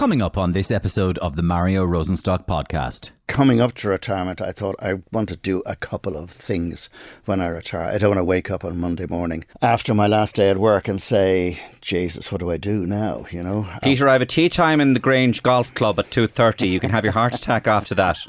Coming up on this episode of the Mario Rosenstock Podcast. Coming up to retirement, I thought I want to do a couple of things when I retire. I don't want to wake up on Monday morning after my last day at work and say, Jesus, what do I do now? You know, Peter, I have a tea time in the Grange Golf Club at 2:30. You can have your heart attack after that.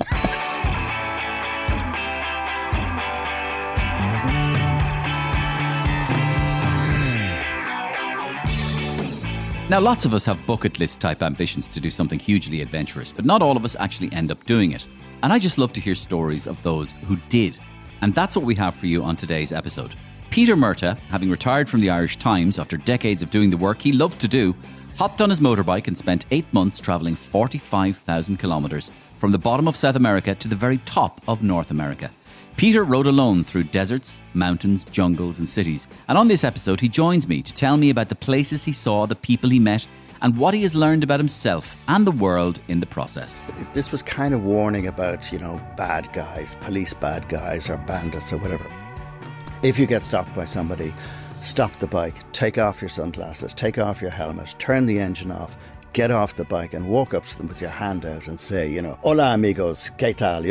Now, lots of us have bucket list type ambitions to do something hugely adventurous, but not all of us actually end up doing it. And I just love to hear stories of those who did. And that's what we have for you on today's episode. Peter Murtagh, having retired from the Irish Times after decades of doing the work he loved to do, hopped on his motorbike and spent 8 months travelling 45,000 kilometres from the bottom of South America to the very top of North America. Peter rode alone through deserts, mountains, jungles and cities. And on this episode, he joins me to tell me about the places he saw, the people he met, and what he has learned about himself and the world in the process. This was kind of warning about, bad guys, police bad guys or bandits or whatever. If you get stopped by somebody, stop the bike, take off your sunglasses, take off your helmet, turn the engine off, get off the bike and walk up to them with your hand out and say, hola amigos, ¿qué tal?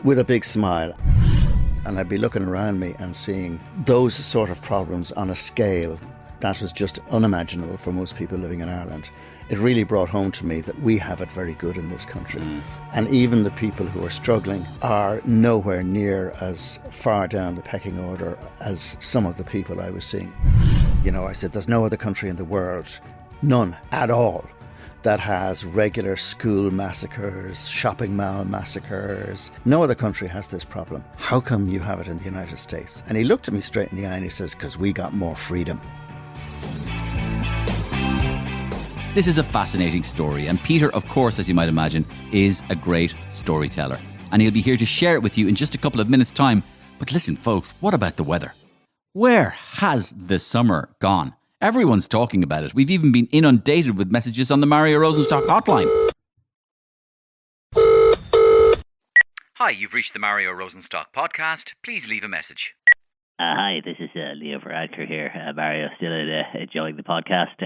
With a big smile. And I'd be looking around me and seeing those sort of problems on a scale that was just unimaginable for most people living in Ireland. It really brought home to me that we have it very good in this country. And even the people who are struggling are nowhere near as far down the pecking order as some of the people I was seeing. I said, there's no other country in the world, none at all, that has regular school massacres, shopping mall massacres. No other country has this problem. How come you have it in the United States? And he looked at me straight in the eye and he says, because we got more freedom. This is a fascinating story, and Peter, of course, as you might imagine, is a great storyteller. And he'll be here to share it with you in just a couple of minutes' time. But listen, folks, what about the weather? Where has the summer gone? Everyone's talking about it. We've even been inundated with messages on the Mario Rosenstock hotline. Hi, you've reached the Mario Rosenstock Podcast. Please leave a message. Hi, this is Leo Varadkar here. Mario, still enjoying the podcast.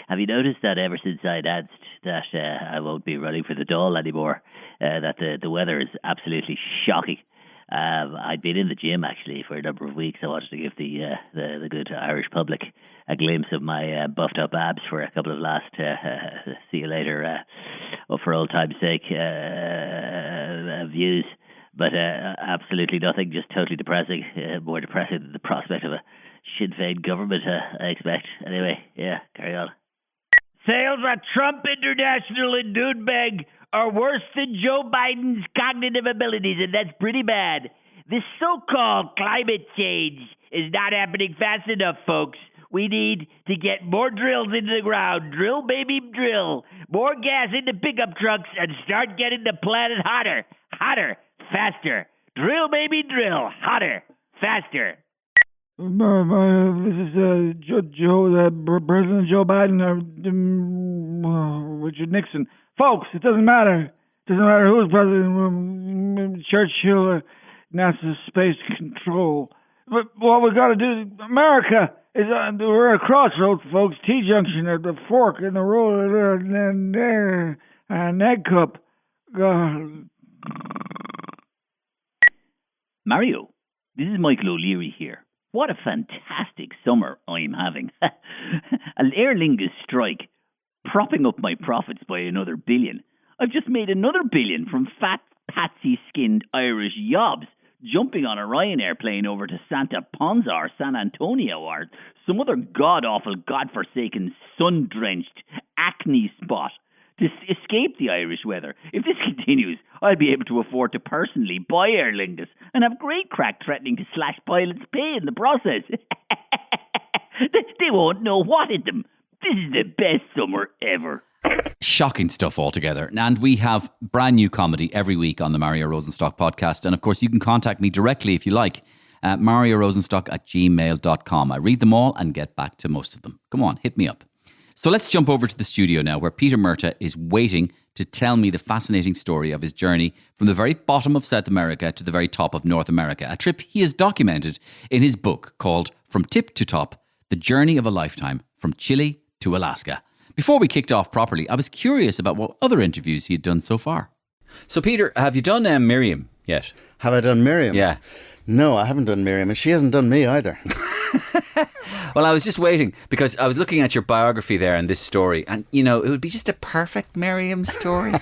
Have you noticed that ever since I announced that I won't be running for the Dáil anymore, that the weather is absolutely shocking? I'd been in the gym actually for a number of weeks. I wanted to give the good Irish public a glimpse of my buffed up abs for a couple of last see you later for old time's sake views, but absolutely nothing, just totally depressing, more depressing than the prospect of a Sinn Féin government, I expect. Anyway, yeah, carry on. Sales at Trump International in Nuremberg are worse than Joe Biden's cognitive abilities, and that's pretty bad. This so-called climate change is not happening fast enough, folks. We need to get more drills into the ground. Drill, baby, drill. More gas into pickup trucks and start getting the planet hotter. Hotter, faster. Drill, baby, drill. Hotter, faster. This is President Joe Biden, Richard Nixon. Folks, it doesn't matter. It doesn't matter who's president, Churchill, NASA space control. But what we got to do, America, we're at a crossroads, folks. T-junction at the fork in the road, and there, an egg cup. Mario, this is Michael O'Leary here. What a fantastic summer I'm having. An Aer Lingus strike, propping up my profits by another $1 billion. I've just made another $1 billion from fat, patsy-skinned Irish yobs jumping on a Ryanair plane over to Santa Ponza or San Antonio or some other god-awful, godforsaken, sun-drenched acne spot to escape the Irish weather. If this continues, I'll be able to afford to personally buy Aer Lingus and have great crack threatening to slash pilots' pay in the process. They won't know what hit them. This is the best summer ever. Shocking stuff altogether. And we have brand new comedy every week on the Mario Rosenstock Podcast. And of course, you can contact me directly if you like at mariorosenstock@gmail.com. I read them all and get back to most of them. Come on, hit me up. So let's jump over to the studio now, where Peter Murtagh is waiting to tell me the fascinating story of his journey from the very bottom of South America to the very top of North America, a trip he has documented in his book called From Tip to Top, The Journey of a Lifetime, From Chile to Alaska. Before we kicked off properly, I was curious about what other interviews he had done so far. So, Peter, have you done Miriam yet? Have I done Miriam? Yeah. No, I haven't done Miriam, and she hasn't done me either. Well, I was just waiting because I was looking at your biography there and this story, and it would be just a perfect Miriam story.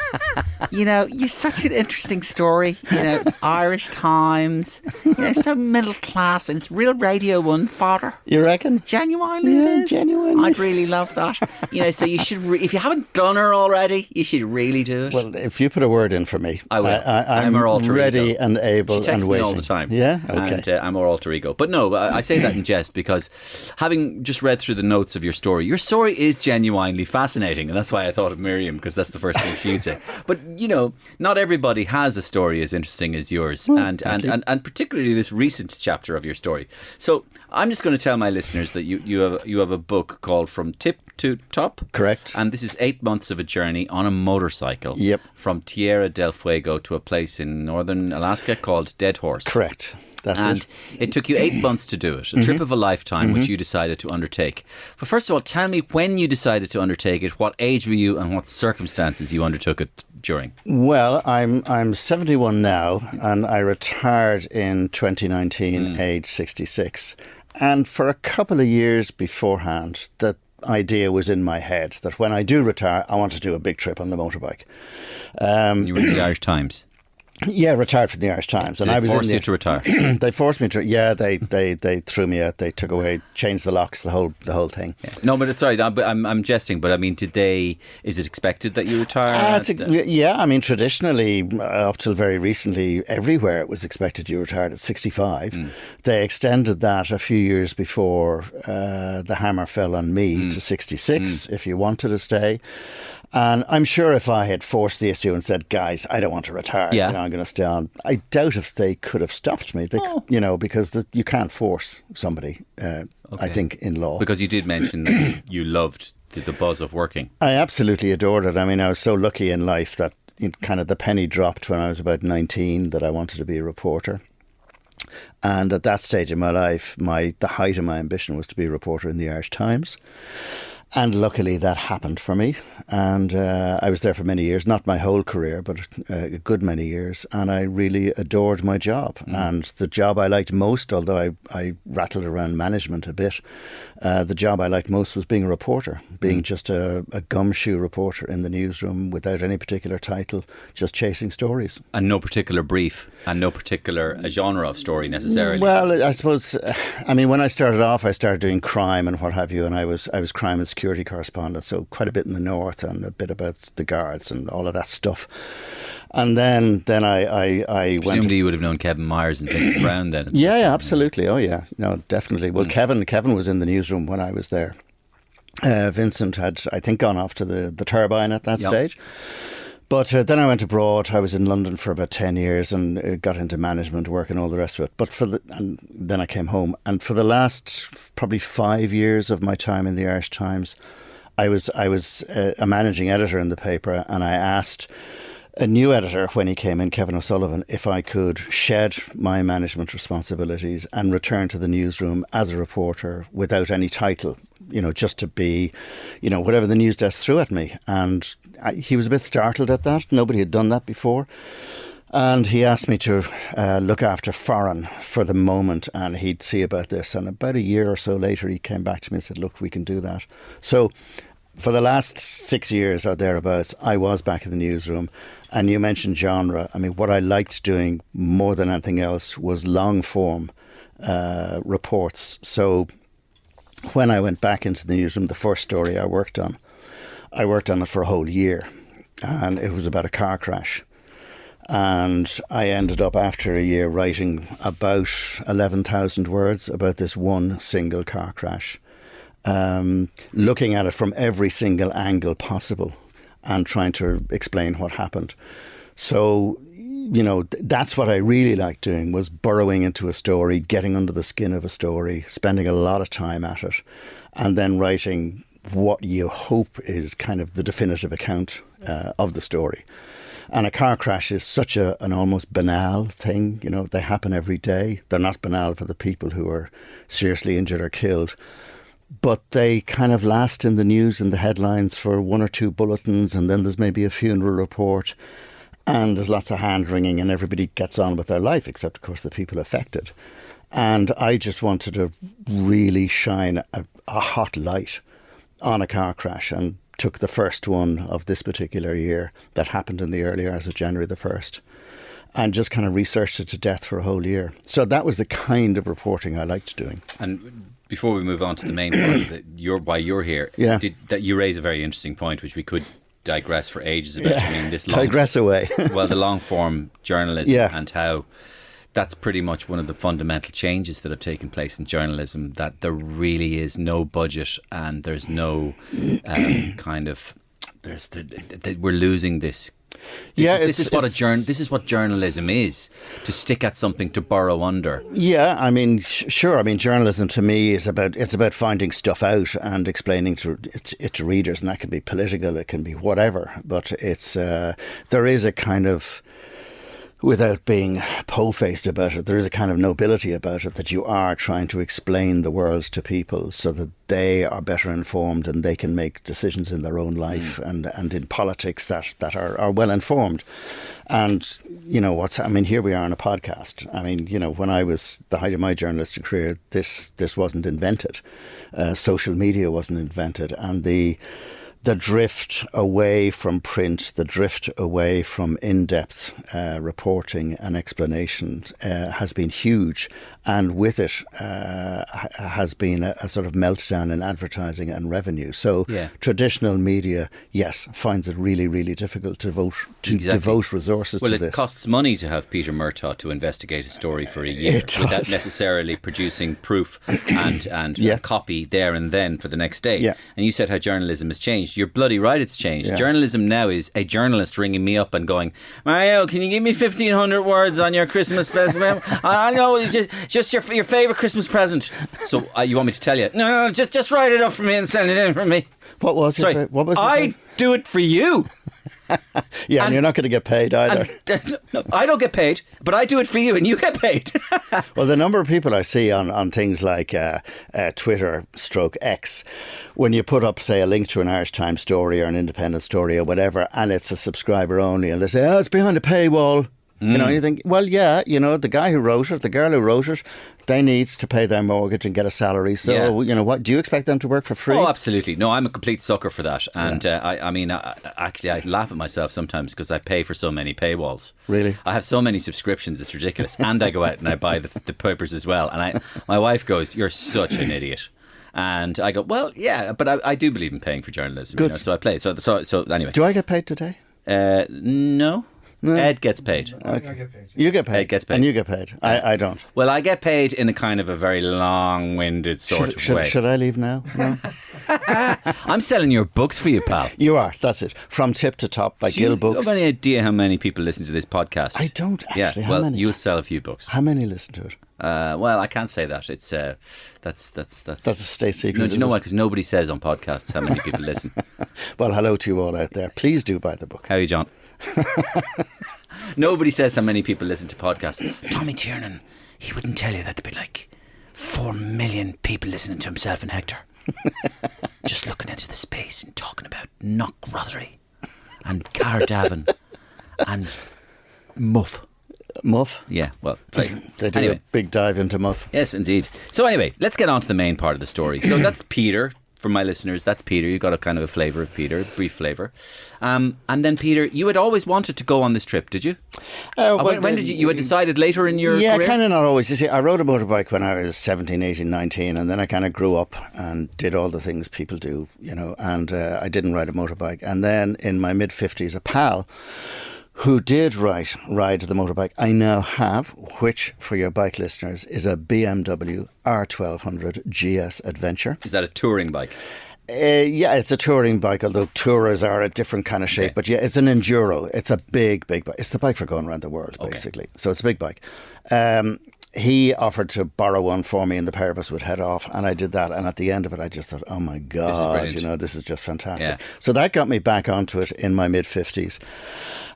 You're such an interesting story. Irish Times, so middle class, and it's real Radio 1 fodder. You reckon? Genuinely, Yeah, it is. genuinely. I'd really love that. So you should, if you haven't done her already, you should really do it. Well, if you put a word in for me, I will. I'm her alter ready ego. and able She texts and waiting. me all the time. Yeah? Okay. And I'm her alter ego. But no, I say that in jest because having just read through the notes of your story is genuinely fascinating. And that's why I thought of Miriam, because that's the first thing she'd say. But, not everybody has a story as interesting as yours. And particularly this recent chapter of your story. So I'm just going to tell my listeners that you have a book called From Tip to Top. Correct. And this is 8 months of a journey on a motorcycle. Yep. From Tierra del Fuego to a place in northern Alaska called Dead Horse. Correct. That's And it. it took you 8 months to do it, a trip of a lifetime, which you decided to undertake. But first of all, tell me when you decided to undertake it, what age were you and what circumstances you undertook it during? Well, I'm 71 now, and I retired in 2019, age 66. And for a couple of years beforehand, that idea was in my head that when I do retire, I want to do a big trip on the motorbike. You were in the Irish Times. Yeah, retired from the Irish Times, and Did I they was force in you to retire? They forced me to. Yeah, they threw me out. They took away, changed the locks, the whole thing. Yeah. No, but sorry, I'm jesting. But I mean, is it expected that you retire? Yeah, I mean, traditionally, up till very recently, everywhere it was expected you retired at 65. They extended that a few years before the hammer fell on me to 66. If you wanted to stay. And I'm sure if I had forced the issue and said, guys, I don't want to retire, Yeah. I'm going to stay on, I doubt if they could have stopped me, because you can't force somebody, I think, in law. Because you did mention that you loved the buzz of working. I absolutely adored it. I mean, I was so lucky in life that kind of the penny dropped when I was about 19 that I wanted to be a reporter. And at that stage in my life, the height of my ambition was to be a reporter in the Irish Times. And luckily that happened for me. And I was there for many years, not my whole career, but a good many years. And I really adored my job. And the job I liked most, although I rattled around management a bit, the job I liked most was being a reporter, being just a gumshoe reporter in the newsroom without any particular title, just chasing stories. And no particular brief and no particular genre of story necessarily. Well, I suppose, when I started off, I started doing crime and what have you, and I was crime and security correspondent, so quite a bit in the north and a bit about the guards and all of that stuff. And then I went. Presumably you would have known Kevin Myers and Vincent Brown then. Yeah, absolutely. Oh yeah, no, definitely. Well, Kevin was in the newsroom when I was there. Vincent had, I think, gone off to the turbine at that stage. But then I went abroad. I was in London for about 10 years and got into management work and all the rest of it. But and then I came home. And for the last probably 5 years of my time in the Irish Times, I was a managing editor in the paper, and I asked a new editor when he came in, Kevin O'Sullivan, if I could shed my management responsibilities and return to the newsroom as a reporter without any title, just to be, whatever the news desk threw at me. And he was a bit startled at that. Nobody had done that before. And he asked me to look after foreign for the moment, and he'd see about this. And about a year or so later, he came back to me and said, look, we can do that. So for the last 6 years or thereabouts, I was back in the newsroom. And you mentioned genre. I mean, what I liked doing more than anything else was long form reports. So when I went back into the newsroom, the first story I worked on it for a whole year. And it was about a car crash. And I ended up after a year writing about 11,000 words about this one single car crash. Looking at it from every single angle possible and trying to explain what happened. So, that's what I really liked doing, was burrowing into a story, getting under the skin of a story, spending a lot of time at it, and then writing what you hope is kind of the definitive account of the story. And a car crash is such an almost banal thing. They happen every day. They're not banal for the people who are seriously injured or killed. but they kind of last in the news and the headlines for one or two bulletins, and then there's maybe a funeral report, and there's lots of hand-wringing, and everybody gets on with their life, except, of course, the people affected. And I just wanted to really shine a hot light on a car crash, and took the first one of this particular year that happened in the early hours of January the 1st, and just kind of researched it to death for a whole year. So that was the kind of reporting I liked doing. And before we move on to the main part of why you're here, that you raise a very interesting point, which we could digress for ages about. I mean, this digress away. Well, the long form journalism and how that's pretty much one of the fundamental changes that have taken place in journalism, that there really is no budget and there's no we're losing this. This is what journalism is, to stick at something, to burrow under. Yeah, I mean, sure. I mean, journalism to me is about finding stuff out and explaining it to readers, and that can be political, it can be whatever. But it's there is a kind of, without being po-faced about it, there is a kind of nobility about it, that you are trying to explain the world to people so that they are better informed and they can make decisions in their own life and in politics that are well informed. And, you know, here we are on a podcast. I mean, you know, when I was the height of my journalistic career, this wasn't invented. Social media wasn't invented. And the drift away from print, the drift away from in-depth reporting and explanation has been huge. And with it has been a sort of meltdown in advertising and revenue. So traditional media, yes, finds it really, really difficult to devote resources to this. Well, it costs money to have Peter Murtagh to investigate a story for a year without necessarily producing proof and copy there and then for the next day. Yeah. And you said how journalism has changed. You're bloody right, it's changed. Yeah. Journalism now is a journalist ringing me up and going, Mario, can you give me 1,500 words on your Christmas present? I know, just your favourite Christmas present. So you want me to tell you? No, just write it up for me and send it in for me. What was it? What was it? I do it for you. Yeah, and you're not going to get paid either. I don't get paid, but I do it for you and you get paid. Well, the number of people I see on things like Twitter / X, when you put up, say, a link to an Irish Times story or an Independent story or whatever, and it's a subscriber only, and they say, oh, it's behind a paywall. You know, you think, well, yeah, you know, the guy who wrote it, the girl who wrote it, they need to pay their mortgage and get a salary. So, you know, what do you expect them to work for free? Oh, absolutely. No, I'm a complete sucker for that. And I mean, actually, I laugh at myself sometimes because I pay for so many paywalls. Really? I have so many subscriptions, it's ridiculous. And I go out and I buy the papers as well. And my wife goes, you're such an idiot. And I go, well, yeah, but I do believe in paying for journalism. Good. You know, so I play. So anyway. Do I get paid today? No. Ed gets paid. Okay. I get paid. You get paid. Ed gets paid. And you get paid. I don't. Well, I get paid in a kind of a very long-winded sort of way. Should I leave now? No? I'm selling your books for you, pal. You are. That's it. From Tip to Top by Gill Books. Do you have any idea how many people listen to this podcast? I don't actually. Yeah, how many? You'll sell a few books. How many listen to it? Well, I can't say that. It's that's a state secret. No, do you know why? Because nobody says on podcasts how many people listen. Well, hello to you all out there. Please do buy the book. How are you, John? Nobody says how many people listen to podcasts. Tommy Tiernan, he wouldn't tell you that there'd be like 4 million people listening to himself and Hector. Just looking into the space and talking about Knockrothery and Cardavin and Muff. Muff? Yeah, well, they do a big dive into Muff. Yes, indeed. So anyway, let's get on to the main part of the story. So that's Peter. For my listeners, that's Peter. You got a kind of a flavour of Peter, a brief flavour. And then, Peter, you had always wanted to go on this trip, did you? When did you had decided later in your career? Yeah, kind of not always. You see, I rode a motorbike when I was 17, 18, 19, and then I kind of grew up and did all the things people do, you know, and I didn't ride a motorbike. And then in my mid-50s, a pal who did ride the motorbike I now have, which, for your bike listeners, is a BMW R1200 GS Adventure. Is that a touring bike? Yeah, it's a touring bike, although tourers are a different kind of shape. Okay. But yeah, it's an enduro. It's a big bike. It's the bike for going around the world, basically. Okay. So it's a big bike. He offered to borrow one for me and the pair of us would head off, and I did that, and at the end of it I just thought, oh my God, you know, this is just fantastic. Yeah. So that got me back onto it in my mid-50s.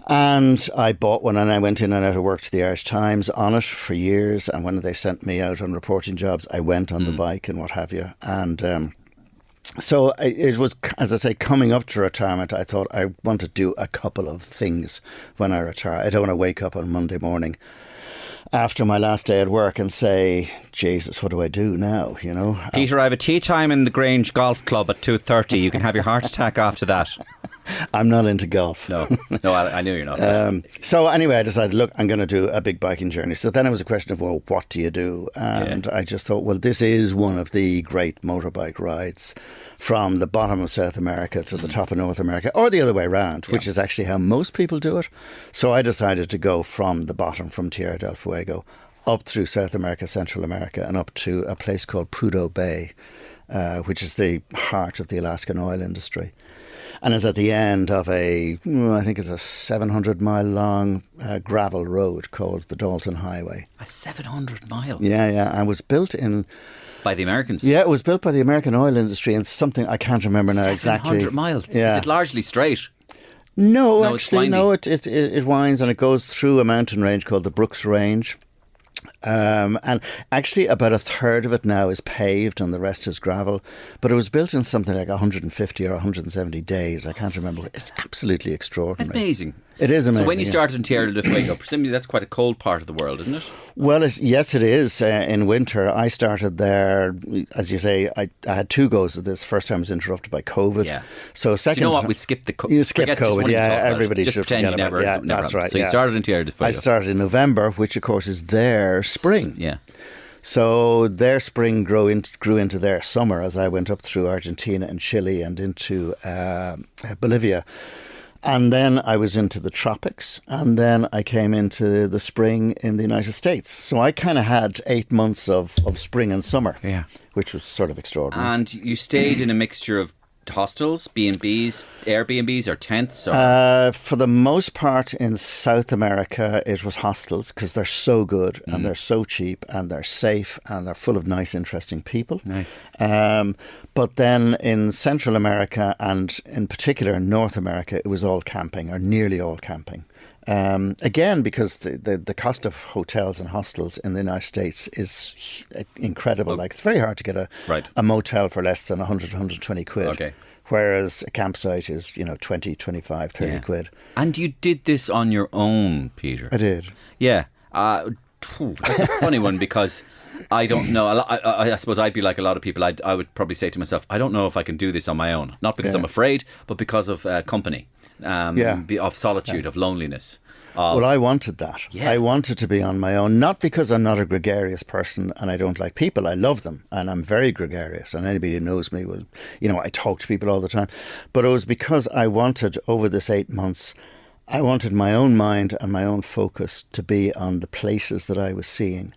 And I bought one and I went in and out of work to the Irish Times on it for years, and when they sent me out on reporting jobs I went on the bike and what have you. And So it was, as I say, coming up to retirement, I thought I want to do a couple of things when I retire. I don't want to wake up on Monday morning after my last day at work and say, Jesus, what do I do now? You know, Peter, I have a tea time in the Grange Golf Club at 2:30. You can have your heart attack after that. I'm not into golf. No, I knew you're not. So anyway, I decided, look, I'm going to do a big biking journey. So then it was a question of, well, what do you do? And I just thought, well, this is one of the great motorbike rides from the bottom of South America to the top of North America, or the other way around, which is actually how most people do it. So I decided to go from the bottom, from Tierra del Fuego, up through South America, Central America, and up to a place called Prudhoe Bay, which is the heart of the Alaskan oil industry. And is at the end of I think it's a 700-mile long gravel road called the Dalton Highway. A 700 mile? Yeah. And was built by the Americans? Yeah, it was built by the American oil industry in something I can't remember now exactly. 700 miles? Yeah. Is it largely straight? No, No, actually, it winds and it goes through a mountain range called the Brooks Range. And actually about a third of it now is paved and the rest is gravel, but it was built in something like 150 or 170 days. I can't remember. It's absolutely extraordinary. Amazing. It is amazing. So when you started in Tierra del Fuego, presumably that's quite a cold part of the world, isn't it? Well, yes, it is. In winter, I started there, as you say, I had 2 goes at this. First time was interrupted by COVID. Yeah. So second, do you know what? We skipped the You skip COVID, yeah. Everybody just should pretend forget you about it. Yeah, never that's right. So you started in Tierra del Fuego. I started in November, which of course is their spring. Yeah. So their spring grew into their summer as I went up through Argentina and Chile and into Bolivia. And then I was into the tropics, and then I came into the spring in the United States. So I kind of had 8 months of spring and summer, which was sort of extraordinary. And you stayed in a mixture of hostels, B&Bs, Airbnbs or tents? Or? For the most part in South America, it was hostels because they're so good and they're so cheap and they're safe and they're full of nice, interesting people. Nice. But then in Central America and in particular in North America, it was all camping or nearly all camping. Again, because the cost of hotels and hostels in the United States is incredible. Like it's very hard to get a motel for less than 100, 120 quid. Okay. Whereas a campsite is, 20, 25, 30 quid. And you did this on your own, Peter? I did. Yeah. That's a funny one because I don't know. I suppose I'd be like a lot of people. I would probably say to myself, I don't know if I can do this on my own. Not because I'm afraid, but because of company. Of solitude, of loneliness. Well, I wanted that. Yeah. I wanted to be on my own, not because I'm not a gregarious person and I don't like people. I love them and I'm very gregarious, and anybody who knows me will, I talk to people all the time. But it was because I wanted, over this 8 months, I wanted my own mind and my own focus to be on the places that I was seeing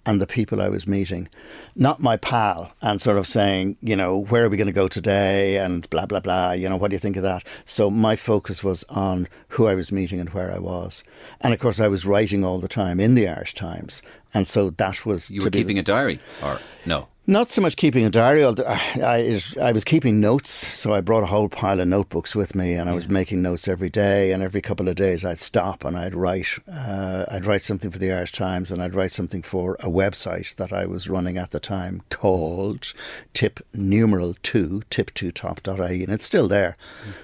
and the people I was meeting, not my pal, and sort of saying, where are we going to go today and blah, blah, blah, what do you think of that? So my focus was on who I was meeting and where I was. And of course I was writing all the time in the Irish Times. And so that was... You were keeping a diary, or no? Not so much keeping a diary. I was keeping notes, so I brought a whole pile of notebooks with me, and I was making notes every day. And every couple of days, I'd stop and I'd write. I'd write something for the Irish Times, and I'd write something for a website that I was running at the time called tip2top.ie, and it's still there,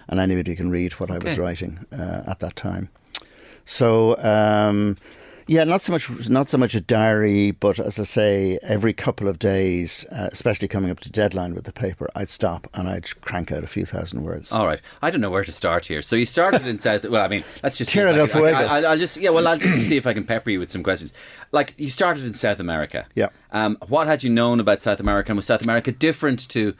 and anybody can read what I was writing at that time. So. Yeah, not so much a diary, but as I say, every couple of days, especially coming up to deadline with the paper, I'd stop and I'd crank out a few thousand words. All right, I don't know where to start here. So you started in South. Well, I mean, let's just Tierra del Fuego. I'll just see if I can pepper you with some questions. Like you started in South America. Yeah. What had you known about South America, and was South America different to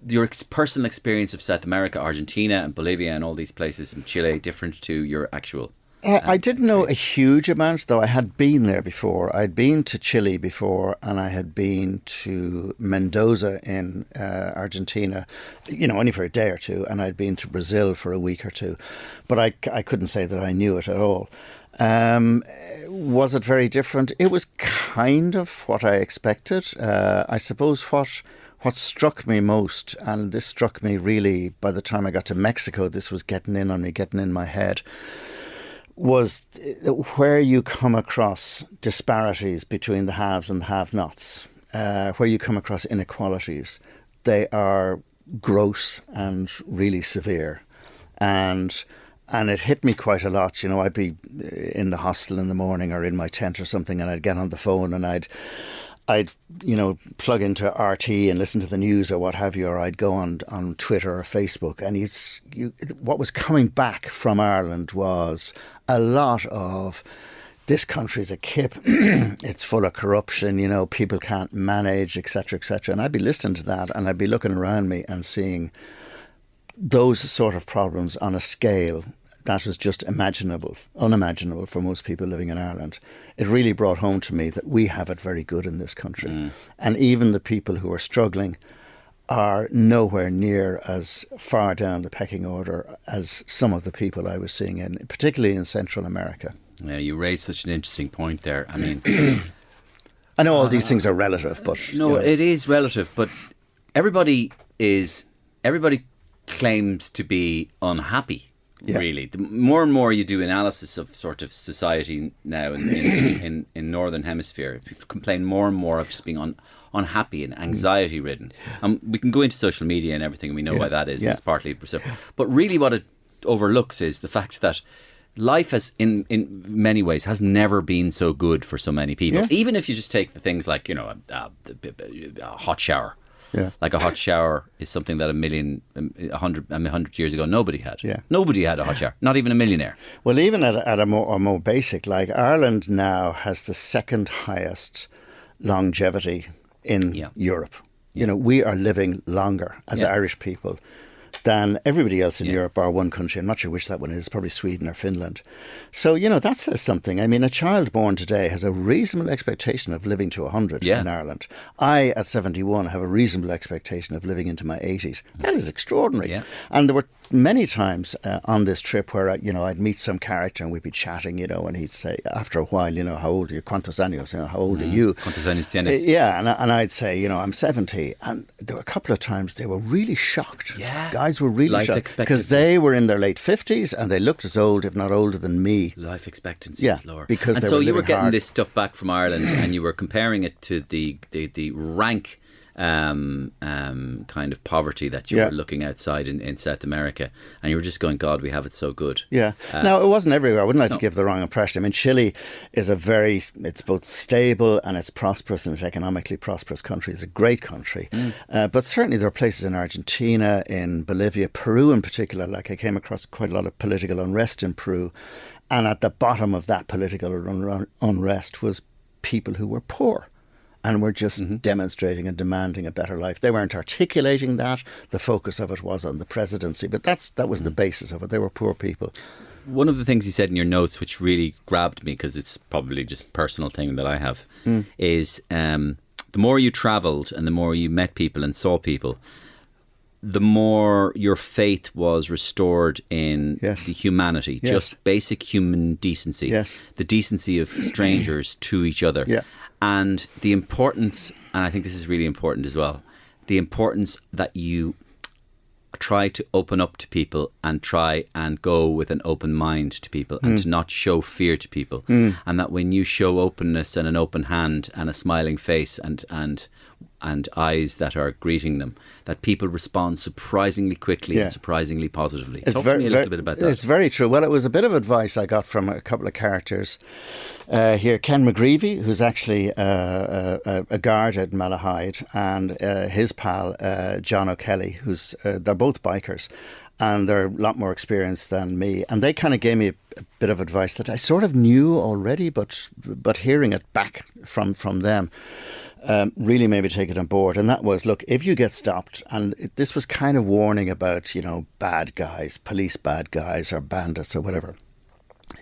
your personal experience of South America, Argentina, and Bolivia, and all these places, and Chile, different to your actual? I didn't know a huge amount, though I had been there before. I'd been to Chile before, and I had been to Mendoza in Argentina, only for a day or two, and I'd been to Brazil for a week or two. But I couldn't say that I knew it at all. Was it very different? It was kind of what I expected. I suppose what struck me most, and this struck me really by the time I got to Mexico, this was getting in my head, was where you come across disparities between the haves and the have-nots, where you come across inequalities. They are gross and really severe. And it hit me quite a lot. You know, I'd be in the hostel in the morning or in my tent or something, and I'd get on the phone and I'd plug into RT and listen to the news or what have you, or I'd go on Twitter or Facebook, and what was coming back from Ireland was a lot of, this country's a kip, it's full of corruption, you know, people can't manage, etc., etc. And I'd be listening to that, and I'd be looking around me and seeing those sort of problems on a scale that was just unimaginable for most people living in Ireland. It really brought home to me that we have it very good in this country. And even the people who are struggling are nowhere near as far down the pecking order as some of the people I was seeing, particularly in Central America. Yeah, you raised such an interesting point there. I mean, I know all these things are relative, but... No, it is relative, but everybody claims to be unhappy. Yeah. Really, the more and more you do analysis of sort of society now in Northern Hemisphere, people complain more and more of just being unhappy and anxiety ridden. We can go into social media and everything, and we know why that is. And it's partly so. But really, what it overlooks is the fact that life has, in many ways, has never been so good for so many people. Yeah. Even if you just take the things like, you know, a hot shower. Yeah. Like a hot shower is something that 100 years ago nobody had. Yeah. Nobody had a hot shower, not even a millionaire. Well, even at a more basic, like Ireland now has the second highest longevity in Europe. Yeah. You know, we are living longer as Irish people than everybody else in Europe, or one country. I'm not sure which that one is, probably Sweden or Finland. So, you know, that says something. I mean, a child born today has a reasonable expectation of living to 100 in Ireland. I, at 71, have a reasonable expectation of living into my 80s. That is extraordinary. Yeah. And there were many times on this trip where, I'd meet some character and we'd be chatting, you know, and he'd say, after a while, you know, how old are you? ¿Cuántos años? You know, how old are you? ¿Cuántos años tienes? And I'd say, you know, I'm 70. And there were a couple of times they were really shocked. Yeah. Guys were really shocked because they were in their late 50s and they looked as old, if not older than me. Life expectancy is lower. Because and so you were getting this stuff back from Ireland and you were comparing it to the rank kind of poverty that you were looking outside in South America, and you were just going, God, we have it so good. Yeah. Now, it wasn't everywhere. I wouldn't like to give the wrong impression. I mean, Chile is it's both stable and it's prosperous, and it's economically prosperous country. It's a great country. But certainly there are places in Argentina, in Bolivia, Peru in particular. Like I came across quite a lot of political unrest in Peru, and at the bottom of that political unrest was people who were poor. And were just demonstrating and demanding a better life. They weren't articulating that. The focus of it was on the presidency. But that was the basis of it. They were poor people. One of the things you said in your notes, which really grabbed me, because it's probably just a personal thing that I have, is the more you travelled and the more you met people and saw people, the more your faith was restored in the humanity, just basic human decency, the decency of strangers to each other. Yeah. And the importance, and I think this is really important as well, the importance that you try to open up to people and try and go with an open mind to people and to not show fear to people. And that when you show openness and an open hand and a smiling face and eyes that are greeting them, that people respond surprisingly quickly and surprisingly positively. Talk to me a little bit about that. It's very true. Well, it was a bit of advice I got from a couple of characters here. Ken McGreevy, who's actually a guard at Malahide, and his pal, John O'Kelly, who's they're both bikers. And they're a lot more experienced than me. And they kind of gave me a bit of advice that I sort of knew already, but hearing it back from them really made me take it on board. And that was, look, if you get stopped, and this was kind of warning about, you know, bad guys, police bad guys or bandits or whatever.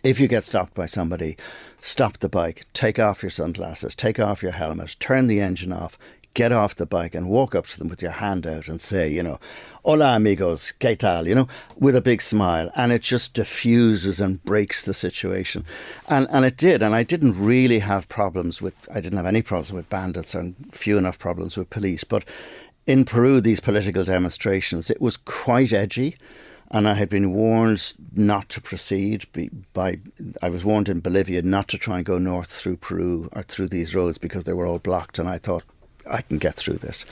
If you get stopped by somebody, stop the bike, take off your sunglasses, take off your helmet, turn the engine off, get off the bike and walk up to them with your hand out and say, you know, hola amigos, ¿qué tal? You know, with a big smile. And it just diffuses and breaks the situation. And it did. And I didn't really have I didn't have any problems with bandits and few enough problems with police. But in Peru, these political demonstrations, it was quite edgy. And I had been warned not to proceed I was warned in Bolivia not to try and go north through Peru or through these roads because they were all blocked. And I thought, I can get through this.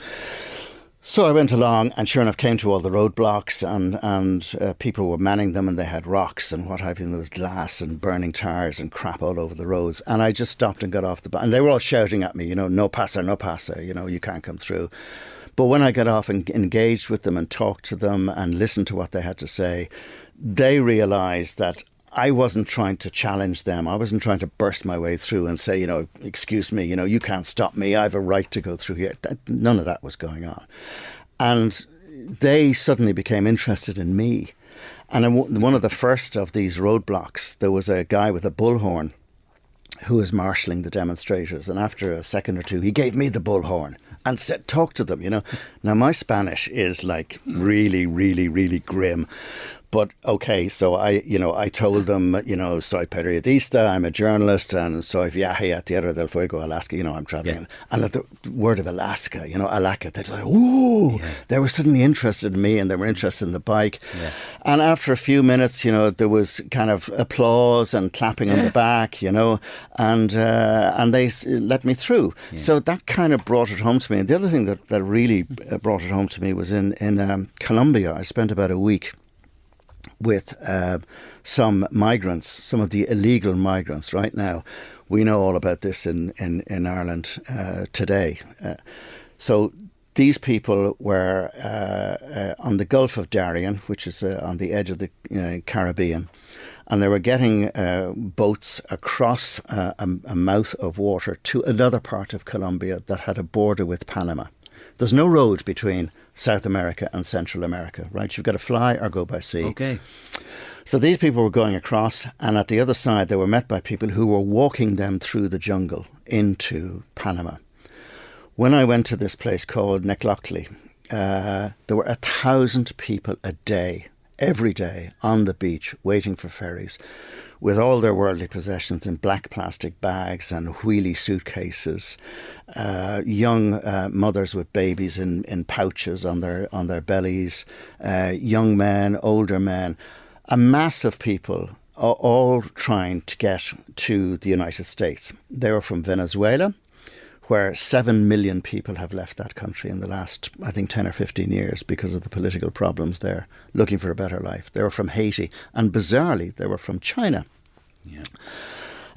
So I went along, and sure enough, came to all the roadblocks, and people were manning them, and they had rocks and what have you, and there was glass and burning tires and crap all over the roads. And I just stopped and got off the bike, and they were all shouting at me, no passer, you can't come through. But when I got off and engaged with them and talked to them and listened to what they had to say, they realised that I wasn't trying to challenge them. I wasn't trying to burst my way through and say, excuse me, you can't stop me. I have a right to go through here. None of that was going on. And they suddenly became interested in me. And in one of the first of these roadblocks, there was a guy with a bullhorn who was marshalling the demonstrators. And after a second or two, he gave me the bullhorn and said, talk to them, Now, my Spanish is like really, really, really grim. But okay, so I told them, soy periodista, I'm a journalist, and soy viaje a Tierra del Fuego, Alaska, I'm traveling. Yeah. And at the word of Alaska, Alaska, they're like, ooh, they were suddenly interested in me, and they were interested in the bike. Yeah. And after a few minutes, there was kind of applause and clapping on the back, and they let me through. Yeah. So that kind of brought it home to me. And the other thing that really brought it home to me was in Colombia. I spent about a week with some migrants, some of the illegal migrants. Right now, we know all about this in Ireland today. So these people were on the Gulf of Darien, which is on the edge of the Caribbean, and they were getting boats across a mouth of water to another part of Colombia that had a border with Panama. There's no road between South America and Central America, right? You've got to fly or go by sea. Okay. So these people were going across, and at the other side they were met by people who were walking them through the jungle into Panama. When I went to this place called Necloctli, there were 1,000 people a day, every day, on the beach waiting for ferries, with all their worldly possessions in black plastic bags and wheelie suitcases, young mothers with babies in pouches on their bellies, young men, older men, a mass of people all trying to get to the United States. They were from Venezuela, where 7 million people have left that country in the last, I think, 10 or 15 years because of the political problems there, looking for a better life. They were from Haiti, and bizarrely, they were from China. Yeah.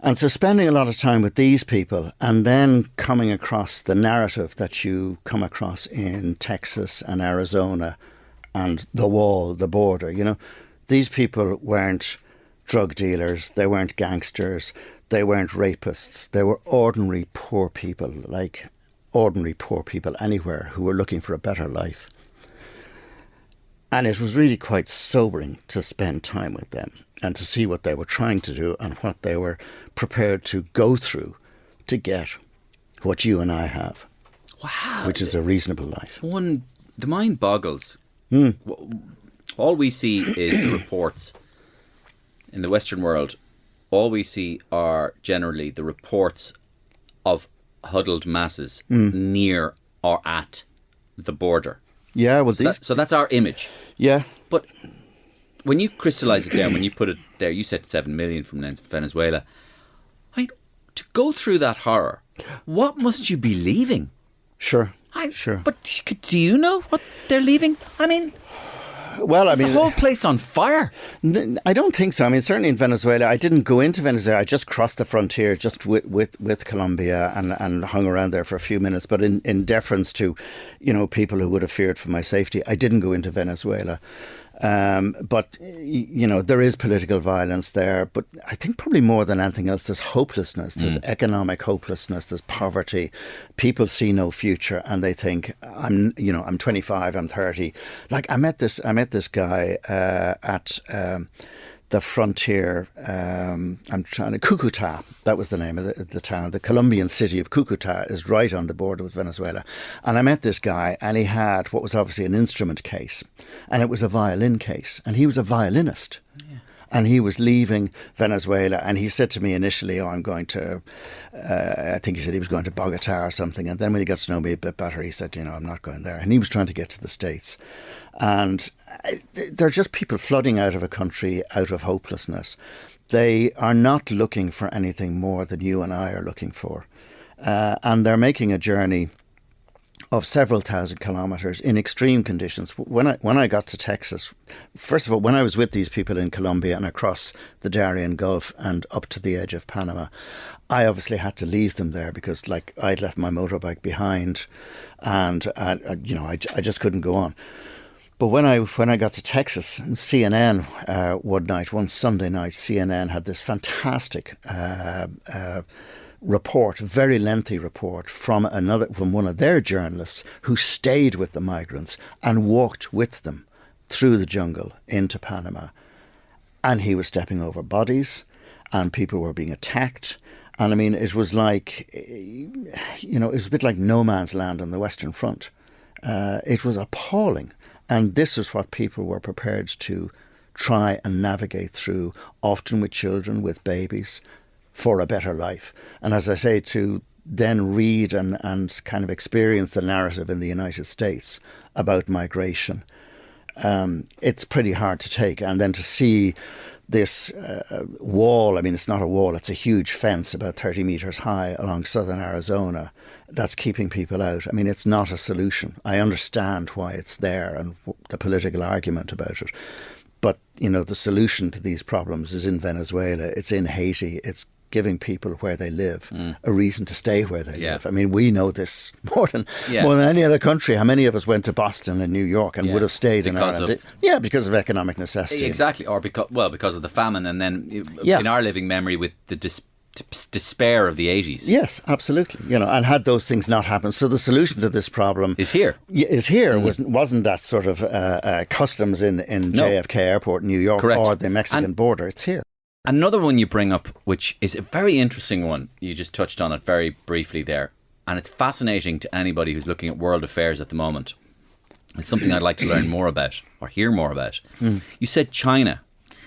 And so spending a lot of time with these people and then coming across the narrative that you come across in Texas and Arizona and the wall, the border, these people weren't drug dealers, they weren't gangsters, they weren't rapists. They were ordinary poor people, like ordinary poor people anywhere, who were looking for a better life. And it was really quite sobering to spend time with them and to see what they were trying to do and what they were prepared to go through to get what you and I have. Wow. Which is a reasonable life. The mind boggles. All we see is the reports in the Western world. All we see are generally the reports of huddled masses near or at the border. Yeah, well, so that's our image. Yeah. But when you crystallise it down, when you put it there, you said 7 million from Venezuela. I mean, to go through that horror, what must you be leaving? Sure. But do you know what they're leaving? I mean... Well, is the whole place on fire? I don't think so. I mean, certainly in Venezuela, I didn't go into Venezuela. I just crossed the frontier just with Colombia and hung around there for a few minutes. But in deference to, people who would have feared for my safety, I didn't go into Venezuela. But there is political violence there. But I think probably more than anything else, there's hopelessness. There's economic hopelessness. There's poverty. People see no future, and they think, I'm 25, I'm 30. Like I met this guy at the frontier. Cucuta. That was the name of the town. The Colombian city of Cucuta is right on the border with Venezuela. And I met this guy, and he had what was obviously an instrument case, and it was a violin case, and he was a violinist. Yeah. And he was leaving Venezuela, and he said to me initially, I'm going to, I think he said he was going to Bogota or something. And then when he got to know me a bit better, he said, I'm not going there. And he was trying to get to the States. And they're just people flooding out of a country out of hopelessness. They are not looking for anything more than you and I are looking for. And they're making a journey of several thousand kilometers in extreme conditions. When I got to Texas, first of all, when I was with these people in Colombia and across the Darien Gulf and up to the edge of Panama, I obviously had to leave them there because, like, I'd left my motorbike behind, and I just couldn't go on. But when I got to Texas, CNN one Sunday night, CNN had this fantastic report, very lengthy report from one of their journalists who stayed with the migrants and walked with them through the jungle into Panama. And he was stepping over bodies, and people were being attacked. And I mean, it was like, it was a bit like no man's land on the Western Front. It was appalling. And this is what people were prepared to try and navigate through, often with children, with babies, for a better life. And as I say, to then read and kind of experience the narrative in the United States about migration, it's pretty hard to take. And then to see this wall, I mean, it's not a wall, it's a huge fence about 30 meters high along southern Arizona that's keeping people out. I mean, it's not a solution. I understand why it's there and the political argument about it. But, the solution to these problems is in Venezuela, it's in Haiti, it's giving people where they live a reason to stay where they live. I mean, we know this more than any other country. How many of us went to Boston and New York and would have stayed in Ireland? Because of economic necessity. Exactly, or because of the famine, and then in our living memory with the despair of the 80s. Yes, absolutely. And had those things not happened, so the solution to this problem is here. Wasn't that sort of customs in JFK Airport, New York, correct, or the Mexican border. It's here. Another one you bring up, which is a very interesting one, you just touched on it very briefly there, and it's fascinating to anybody who's looking at world affairs at the moment. It's something I'd like to learn more about or hear more about. You said China.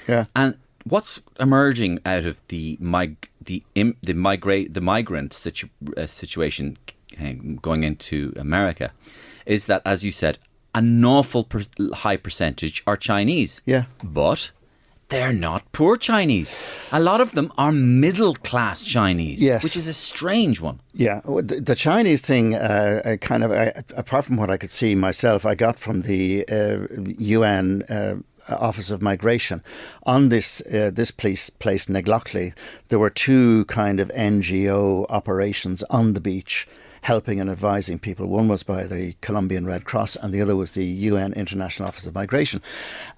Yeah. And what's emerging out of the migrant situation going into America is that, as you said, an awful high percentage are Chinese. Yeah. But they're not poor Chinese. A lot of them are middle-class Chinese, yes, which is a strange one. Yeah, the Chinese thing, apart from what I could see myself, I got from the UN Office of Migration. On this place, Neglockley, there were two kind of NGO operations on the beach, helping and advising people. One was by the Colombian Red Cross and the other was the UN International Office of Migration.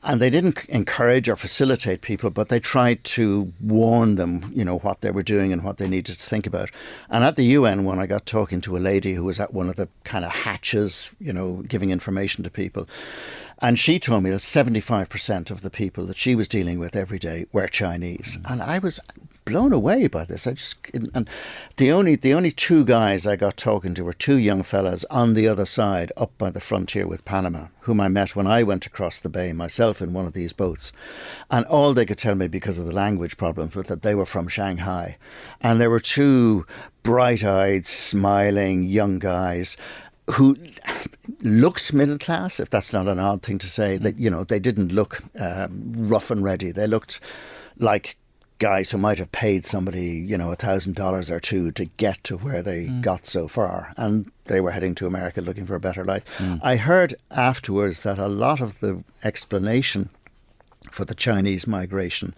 And they didn't encourage or facilitate people, but they tried to warn them, what they were doing and what they needed to think about. And at the UN one, I got talking to a lady who was at one of the kind of hatches, giving information to people. And she told me that 75% of the people that she was dealing with every day were Chinese. And I was blown away by this. And the only two guys I got talking to were two young fellas on the other side, up by the frontier with Panama, whom I met when I went across the bay myself in one of these boats. And all they could tell me, because of the language problems, was that they were from Shanghai. And there were two bright-eyed, smiling young guys who looked middle class, if that's not an odd thing to say. That they didn't look rough and ready. They looked like guys who might have paid somebody, $1,000 or two to get to where they got so far, and they were heading to America looking for a better life. I heard afterwards that a lot of the explanation for the Chinese migration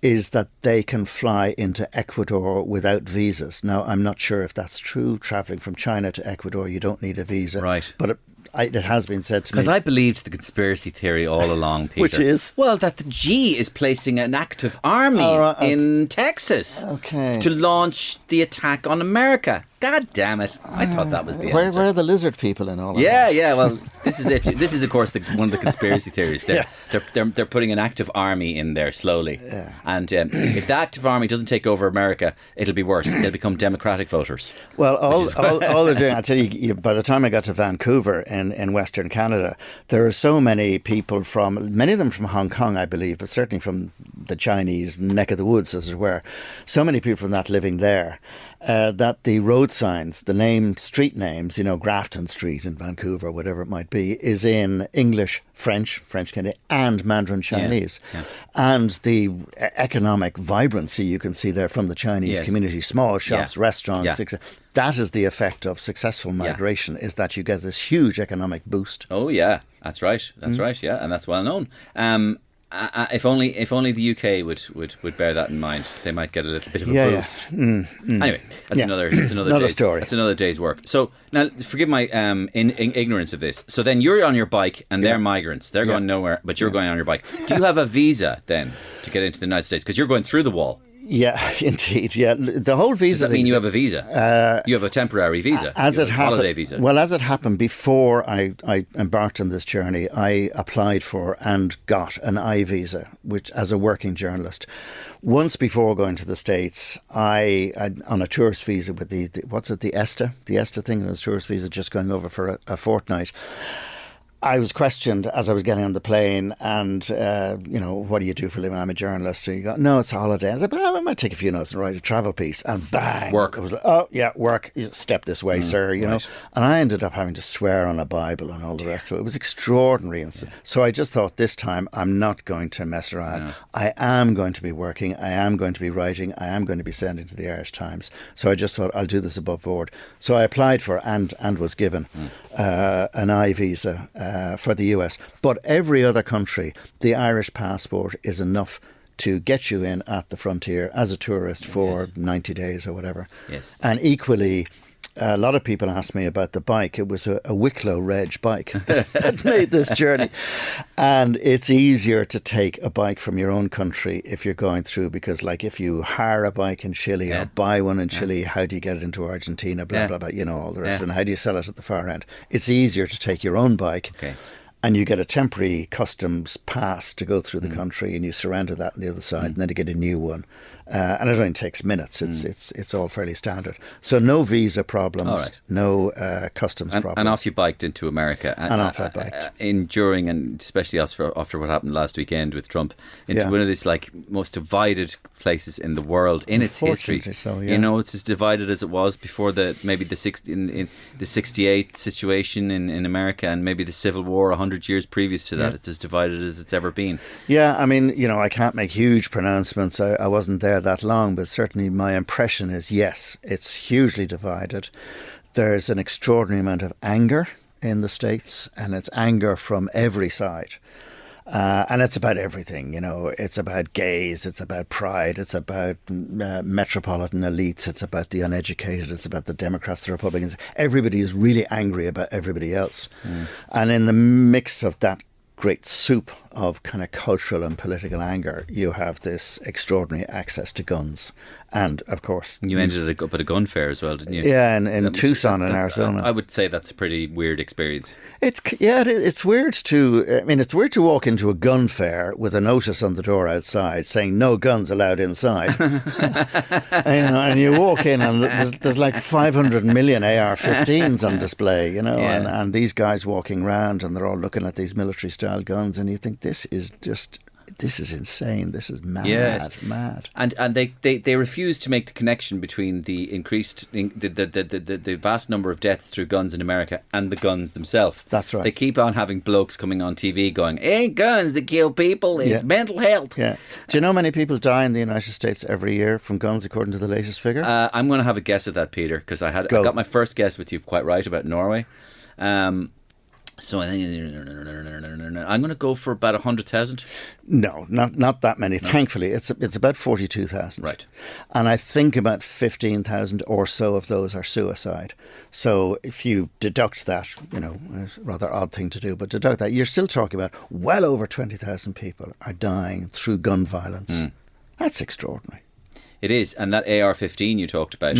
is that they can fly into Ecuador without visas. Now, I'm not sure if that's true. Travelling from China to Ecuador, you don't need a visa. Right. But it has been said to me. Because I believed the conspiracy theory all along, Peter. Which is? Well, that the G is placing an active army in Texas to launch the attack on America. God damn it. I thought that was the answer. Where are the lizard people in all of that? Yeah, well, this is it. This is, of course, one of the conspiracy theories. They're putting an active army in there slowly. Yeah. And if the active army doesn't take over America, it'll be worse. They'll become Democratic voters. Well, all they're doing, I tell you, by the time I got to Vancouver in Western Canada, there are so many people many of them from Hong Kong, I believe, but certainly from the Chinese neck of the woods, as it were. So many people from that living there. that the road signs, the street names, Grafton Street in Vancouver, whatever it might be, is in English, French Canadian, and Mandarin Chinese. Yeah. And the economic vibrancy you can see there from the Chinese community, small shops, restaurants, etc. That is the effect of successful migration, is that you get this huge economic boost. Oh, yeah, that's right. That's right, yeah, and that's well known. If only the UK would bear that in mind, they might get a little bit of a boost. Anyway, that's another story. That's another day's work. So now, forgive my ignorance of this. So then you're on your bike, and they're migrants. They're going nowhere, but you're going on your bike. Do you have a visa then to get into the United States? Because you're going through the wall. Yeah, indeed. Yeah, the whole visa. Does that mean you have a visa? You have a temporary visa, holiday visa. Well, as it happened, before I embarked on this journey, I applied for and got an I visa, which as a working journalist. Once before going to the States, I on a tourist visa with the ESTA thing, it was a tourist visa, just going over for a fortnight. I was questioned as I was getting on the plane, and what do you do for a living? I'm a journalist. And you go, no, it's a holiday. I said, but I might take a few notes and write a travel piece. And bang, work. I was like, oh yeah, work. You step this way, sir. You know. And I ended up having to swear on a Bible and all the rest of it. It was extraordinary. And so I just thought, this time I'm not going to mess around. No. I am going to be working. I am going to be writing. I am going to be sending to the Irish Times. So I just thought, I'll do this above board. So I applied for and was given an I visa. For the US. But every other country, the Irish passport is enough to get you in at the frontier as a tourist for 90 days or whatever. Yes. And equally, a lot of people asked me about the bike. It was a Wicklow Reg bike that made this journey. And it's easier to take a bike from your own country if you're going through, because like if you hire a bike in Chile or buy one in Chile, how do you get it into Argentina, blah, blah, blah, all the rest of it. And how do you sell it at the far end? It's easier to take your own bike. Okay. And you get a temporary customs pass to go through the country, and you surrender that on the other side, and then you get a new one. And it only takes minutes. It's all fairly standard. So no visa problems, no customs problems. And off you biked into America. And off I biked. Enduring, and especially after what happened last weekend with Trump, into one of these like most divided places in the world in its history. So, yeah. You know, it's as divided as it was before the 68 situation in America, and maybe the Civil War 100 years previous to that. It's as divided as it's ever been. Yeah, I mean, I can't make huge pronouncements. I wasn't there that long, but certainly my impression is, yes, it's hugely divided. There's an extraordinary amount of anger in the States, and it's anger from every side. And it's about everything, it's about gays, it's about pride, it's about metropolitan elites, it's about the uneducated, it's about the Democrats, the Republicans. Everybody is really angry about everybody else. And in the mix of that great soup of kind of cultural and political anger, you have this extraordinary access to guns. And, of course... You ended up at a gun fair as well, didn't you? Yeah, in Tucson in Arizona. I would say that's a pretty weird experience. It's weird it's weird to walk into a gun fair with a notice on the door outside saying no guns allowed inside. And you walk in and there's like 500 million AR-15s on display, and these guys walking around and they're all looking at these military-style guns, and you think, this is insane. This is mad, mad. And they refuse to make the connection between the the vast number of deaths through guns in America and the guns themselves. That's right. They keep on having blokes coming on TV going, ain't guns that kill people, it's mental health. Yeah. Do you know how many people die in the United States every year from guns, according to the latest figure? I'm going to have a guess at that, Peter, because I got my first guess with you quite right about Norway. So I think I'm going to go for about 100,000. No, not that many. No. Thankfully, it's about 42,000. Right. And I think about 15,000 or so of those are suicide. So if you deduct that, a rather odd thing to do, but deduct that, you're still talking about well over 20,000 people are dying through gun violence. That's extraordinary. It is, and that AR-15 you talked about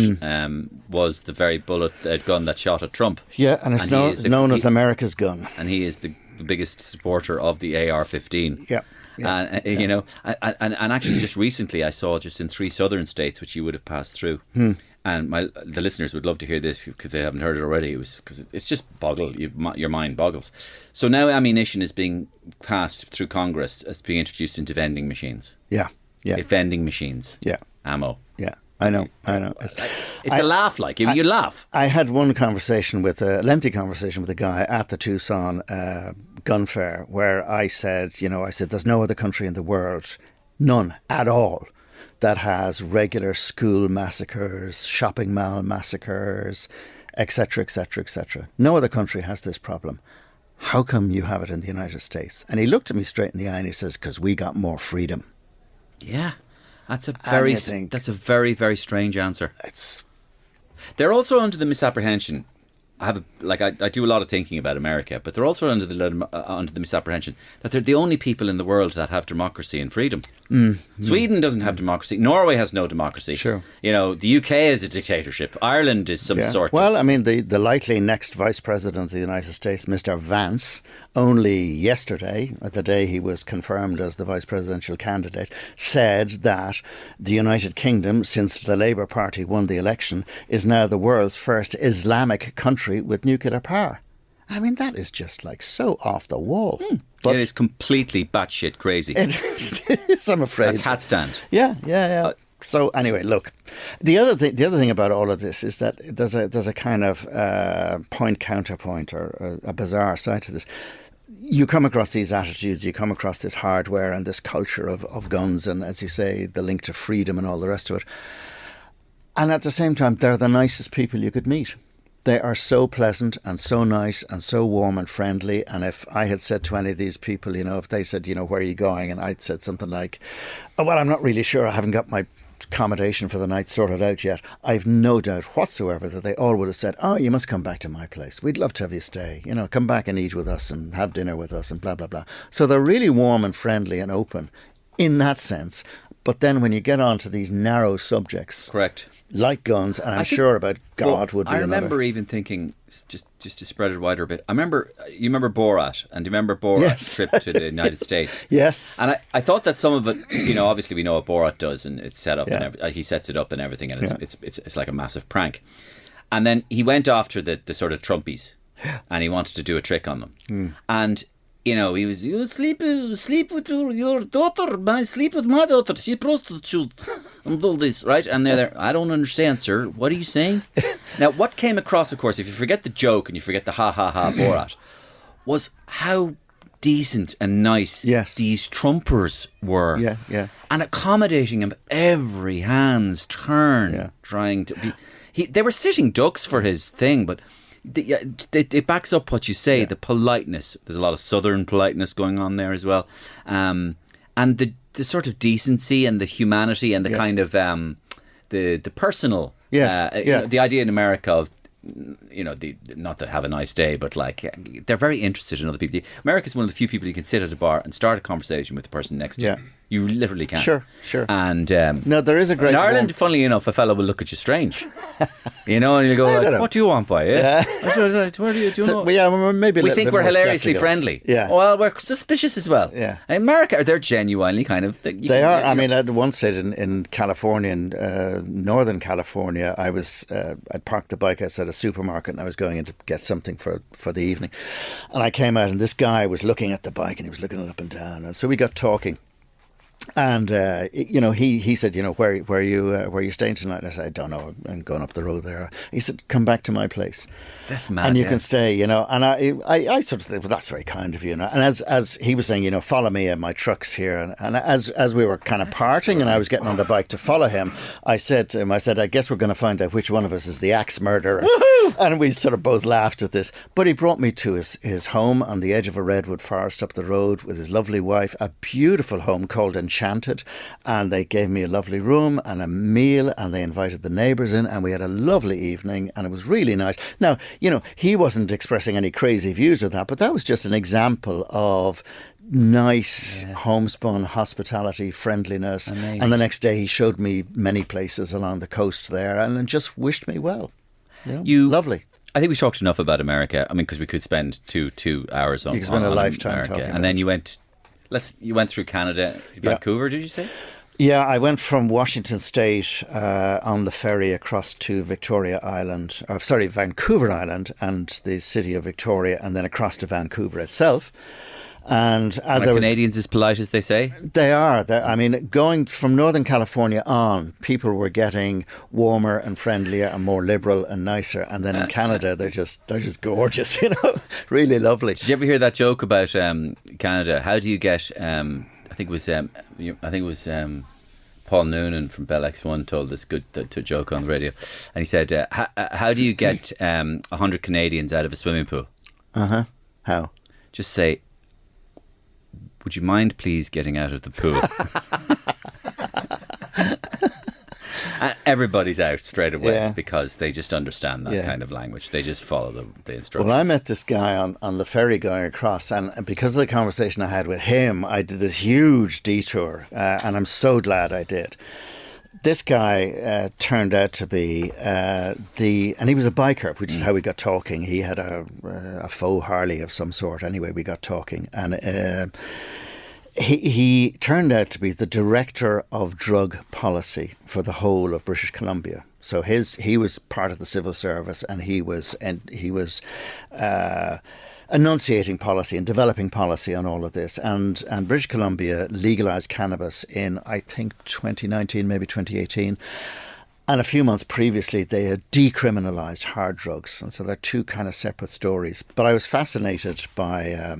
was the very gun that shot at Trump. Yeah, and it's known as America's gun. And he is the biggest supporter of the AR-15. Yeah. And actually just recently I saw just in 3 southern states, which you would have passed through, and the listeners would love to hear this because they haven't heard it already, because it's just your mind boggles. So now ammunition is being passed through Congress as being introduced into vending machines. Yeah. Vending machines. Yeah. Ammo. Yeah. I know. It's a laugh, like you laugh. I had one conversation a lengthy conversation with a guy at the Tucson gun fair where I said, there's no other country in the world, none at all, that has regular school massacres, shopping mall massacres, etc., etc., etc. No other country has this problem. How come you have it in the United States? And he looked at me straight in the eye and he says, because we got more freedom. Yeah, that's a very, very strange answer. They're also under the misapprehension. I do a lot of thinking about America, but they're also under the misapprehension that they're the only people in the world that have democracy and freedom. Sweden doesn't have democracy. Norway has no democracy. Sure. The UK is a dictatorship. Ireland is some sort. Well, I mean, the likely next Vice President of the United States, Mr. Vance, only yesterday, at the day he was confirmed as the vice presidential candidate, said that the United Kingdom, since the Labour Party won the election, is now the world's first Islamic country with nuclear power. I mean, that is just like so off the wall. But it is completely batshit crazy. It is, I'm afraid. That's hat stand. Yeah. So anyway, look, the other thing about all of this is that there's a kind of point counterpoint or a bizarre side to this. You come across these attitudes, you come across this hardware and this culture of guns and, as you say, the link to freedom and all the rest of it. And at the same time, they're the nicest people you could meet. They are so pleasant and so nice and so warm and friendly. And if I had said to any of these people, if they said, where are you going? And I'd said something like, oh, well, I'm not really sure. I haven't got my accommodation for the night sorted out yet. I've no doubt whatsoever that they all would have said, oh, you must come back to my place. We'd love to have you stay. Come back and eat with us and have dinner with us and blah, blah, blah. So they're really warm and friendly and open in that sense. But then when you get on to these narrow subjects, correct, like guns, and I'm sure about God would be I remember another. even thinking, just to spread it wider a bit, you remember Borat, and do you remember Borat's trip to the United States? Yes. And I thought that some of it, obviously we know what Borat does, and it's set up, and he sets it up and everything, and it's like a massive prank. And then he went after the sort of Trumpies, and he wanted to do a trick on them. And he was, you sleep with your daughter, I sleep with my daughter, she's prostitute, and all this, right? And they're there, I don't understand, sir, what are you saying? Now, what came across, of course, if you forget the joke and you forget the ha-ha-ha Borat, was how decent and nice these Trumpers were. Yeah. And accommodating him every hand's turn, trying to be... They were sitting ducks for his thing, but... It backs up what you say, the politeness. There's a lot of southern politeness going on there as well. And the sort of decency and the humanity and the kind of the personal. The idea in America of, not to have a nice day, but like they're very interested in other people. America's one of the few people you can sit at a bar and start a conversation with the person next to you. You literally can. Sure. And no, there is a great... In Ireland, funnily enough, a fellow will look at you strange. And you'll go, like, what do you want, boy? Yeah. Where do you know? Well, maybe we think we're hilariously friendly. Yeah. Well, we're suspicious as well. Yeah. In America, they're genuinely kind of... They are. I mean, at one stage in California, in Northern California, I'd parked the bike outside a supermarket and I was going in to get something for the evening. And I came out and this guy was looking at the bike and he was looking it up and down. And so we got talking. And he said, where are you staying tonight? And I said, I don't know, I'm going up the road there. He said, come back to my place. That's mad. And you can stay, And I sort of think, well, that's very kind of you. And as he was saying, follow me, my truck's here. And as we were kind of parting and I was getting on the bike to follow him, I said to him, I guess we're going to find out which one of us is the axe murderer. Woohoo! And we sort of both laughed at this. But he brought me to his home on the edge of a redwood forest up the road with his lovely wife, a beautiful home called Enchanted. And they gave me a lovely room and a meal and they invited the neighbours in and we had a lovely evening and it was really nice. Now, he wasn't expressing any crazy views of that, but that was just an example of nice homespun hospitality, friendliness. Amazing. And the next day he showed me many places along the coast there and just wished me well. Lovely. I think we talked enough about America. I mean, because we could spend two hours on, you could spend a lifetime America. talking and then you went through Canada, Vancouver, did you say? Yeah, I went from Washington State on the ferry across to Vancouver Island and the city of Victoria, and then across to Vancouver itself. And as Are I was, Canadians as polite as they say? they are. I mean, going from Northern California on, people were getting warmer and friendlier and more liberal and nicer. And then in Canada, they're just gorgeous, really lovely. Did you ever hear that joke about Canada? How do you get? I think it was Paul Noonan from Bell X1 told this good joke on the radio, and he said, "How do you get 100 Canadians out of a swimming pool?" How? Just say, "Would you mind please getting out of the pool?" And everybody's out straight away because they just understand that kind of language. They just follow the instructions. Well, I met this guy on the ferry going across, and because of the conversation I had with him, I did this huge detour, and I'm so glad I did. This guy turned out to be and he was a biker, which is how we got talking. He had a faux Harley of some sort. Anyway, we got talking, and he turned out to be the director of drug policy for the whole of British Columbia. So he was part of the civil service, and he was enunciating policy and developing policy on all of this. And British Columbia legalized cannabis in, I think, 2019, maybe 2018. And a few months previously, they had decriminalized hard drugs. And so they're two kind of separate stories. But I was fascinated by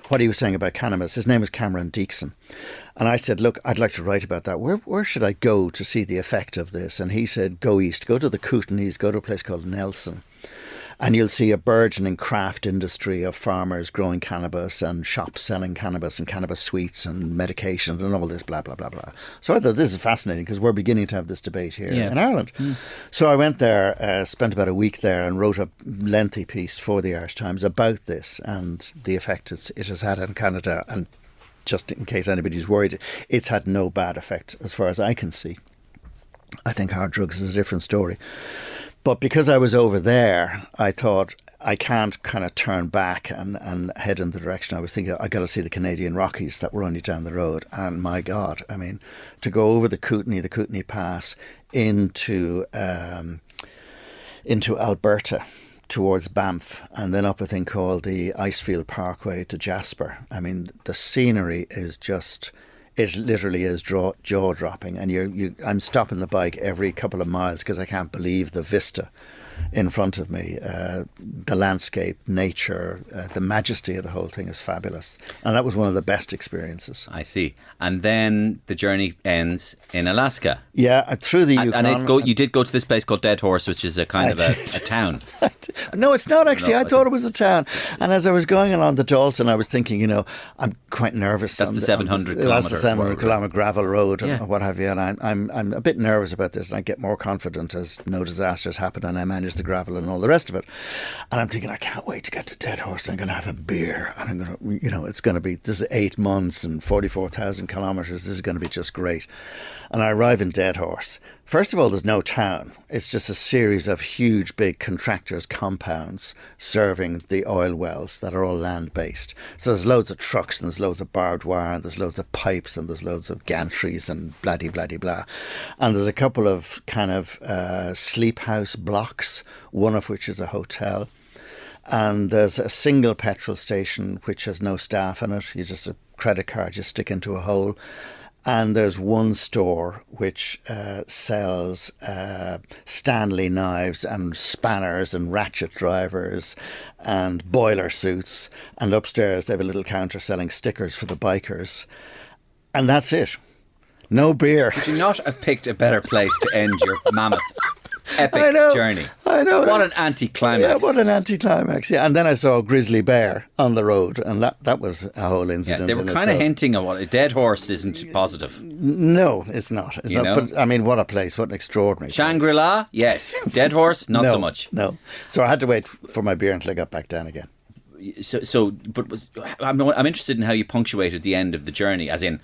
what he was saying about cannabis. His name was Cameron Deekson. And I said, look, I'd like to write about that. Where should I go to see the effect of this? And he said, go east, go to the Kootenays, go to a place called Nelson. And you'll see a burgeoning craft industry of farmers growing cannabis and shops selling cannabis and cannabis sweets and medication and all this blah, blah, blah, blah. So I thought this is fascinating because we're beginning to have this debate here in Ireland. So I went there, spent about a week there and wrote a lengthy piece for the Irish Times about this and the effect it has had on Canada. And just in case anybody's worried, it's had no bad effect as far as I can see. I think hard drugs is a different story. But because I was over there, I thought I can't kind of turn back and head in the direction I was thinking. I got to see the Canadian Rockies that were only down the road. And my God, I mean, to go over the Kootenay Pass into Alberta towards Banff and then up a thing called the Icefield Parkway to Jasper. I mean, the scenery is just... It literally is jaw-dropping, and I'm stopping the bike every couple of miles because I can't believe the vista in front of me. The landscape, nature, the majesty of the whole thing is fabulous, and that was one of the best experiences. I see. And then the journey ends in Alaska. Yeah, through the Yukon. And you did go to this place called Dead Horse, which is a kind of a town. No, it's not actually. I thought it was a town. And as I was going along the Dalton, I was thinking, I'm quite nervous. That's the 700 kilometre. That's the 700 kilometre gravel road and what have you. And I'm a bit nervous about this, and I get more confident as no disasters happen and I manage the gravel and all the rest of it. And I'm thinking, I can't wait to get to Dead Horse, and I'm going to have a beer, and I'm going to, it's going to be, this is 8 months and 44,000 kilometres. This is going to be just great. And I arrive in Dead Horse. First of all, there's no town. It's just a series of huge, big contractors' compounds serving the oil wells that are all land-based. So there's loads of trucks, and there's loads of barbed wire, and there's loads of pipes, and there's loads of gantries, and blah-de-blah-de-blah. And there's a couple of kind of sleep house blocks, one of which is a hotel. And there's a single petrol station which has no staff in it. You just a credit card you stick into a hole. And there's one store which sells Stanley knives and spanners and ratchet drivers and boiler suits. And upstairs they have a little counter selling stickers for the bikers. And that's it. No beer. Could you not have picked a better place to end your mammoth epic journey? I know. What an anticlimax. Yeah, what an anticlimax. Yeah, and then I saw a grizzly bear on the road, and that was a whole incident. Yeah, they were kind of hinting at what a Dead Horse isn't positive. No, it's not. It's not. But I mean, what a place! What an extraordinary Shangri-La, place. Yes. Dead Horse, not so much. No. So I had to wait for my beer until I got back down again. But I'm interested in how you punctuated the end of the journey, as in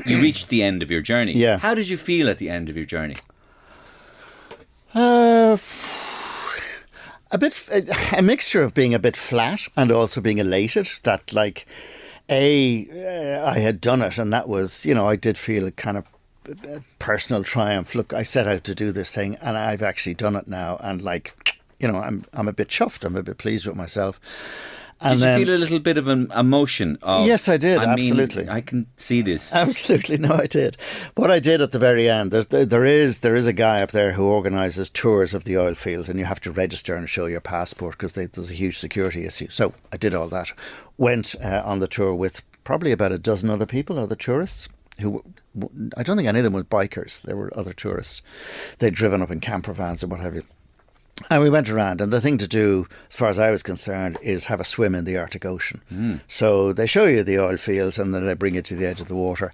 you reached the end of your journey. Yeah. How did you feel at the end of your journey? A mixture of being a bit flat and also being elated that, like, I had done it, and that was, I did feel a kind of personal triumph. Look, I set out to do this thing, and I've actually done it now, and I'm a bit chuffed. I'm a bit pleased with myself. And Did then, you feel a little bit of an emotion? Yes, I did, mean, absolutely. I can see this. Absolutely, no, I did. What I did at the very end, there is a guy up there who organises tours of the oil fields, and you have to register and show your passport because there's a huge security issue. So I did all that. Went on the tour with probably about a dozen other people, other tourists, who I don't think any of them were bikers. There were other tourists. They'd driven up in camper vans and what have you. And we went around, and the thing to do, as far as I was concerned, is have a swim in the Arctic Ocean. So they show you the oil fields, and then they bring you to the edge of the water.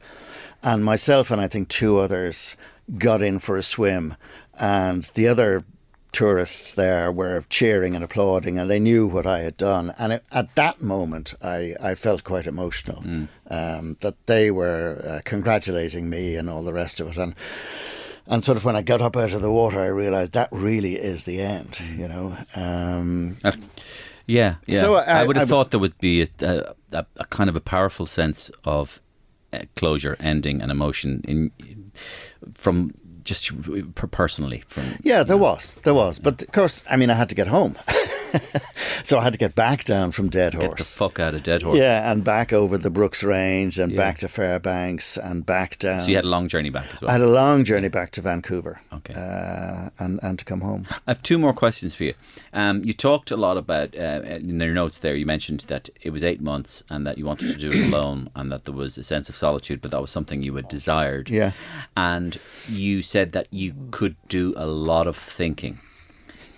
And myself and I think 2 others got in for a swim, and the other tourists there were cheering and applauding, and they knew what I had done. And at that moment, I felt quite emotional that they were congratulating me and all the rest of it. And sort of when I got up out of the water, I realised that really is the end, you know. Yeah. So I would have thought there would be a kind of a powerful sense of closure, ending, and emotion from just personally. Yeah, there was. But of course, I mean, I had to get home. So I had to get back down from Dead Horse. Get the fuck out of Dead Horse. Yeah, and back over the Brooks Range and back to Fairbanks and back down. So you had a long journey back as well? I had a long journey back to Vancouver. Okay. And to come home. I have 2 more questions for you. You talked a lot about, in your notes there, you mentioned that it was 8 months and that you wanted to do it alone and that there was a sense of solitude, but that was something you had desired. Yeah. And you said that you could do a lot of thinking.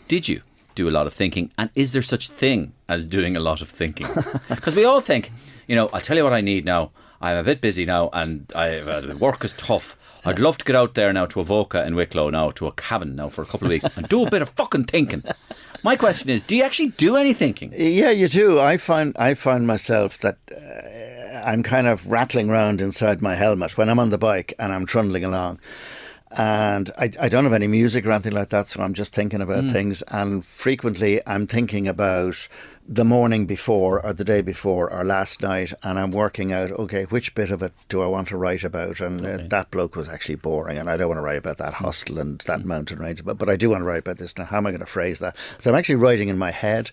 Did you do a lot of thinking? And is there such thing as doing a lot of thinking? Because we all think, I'll tell you what I need now. I'm a bit busy now and the work is tough. I'd love to get out there now to Avoca in Wicklow now, to a cabin now for a couple of weeks and do a bit of fucking thinking. My question is, do you actually do any thinking? Yeah, you do. I find myself that I'm kind of rattling around inside my helmet when I'm on the bike and I'm trundling along. And I don't have any music or anything like that, so I'm just thinking about things. And frequently I'm thinking about the morning before or the day before or last night, and I'm working out, okay, which bit of it do I want to write about? And that bloke was actually boring, and I don't want to write about that hostel and that mountain range, but I do want to write about this. Now, how am I going to phrase that? So I'm actually writing in my head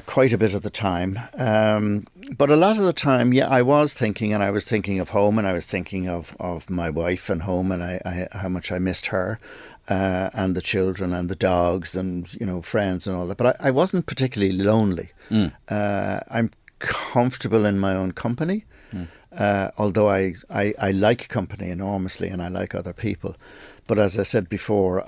quite a bit of the time. But a lot of the time, yeah, I was thinking, and I was thinking of home, and I was thinking of my wife and home, and I how much I missed her, and the children and the dogs and, friends and all that. But I wasn't particularly lonely. I'm comfortable in my own company, although I like company enormously and I like other people. But as I said before,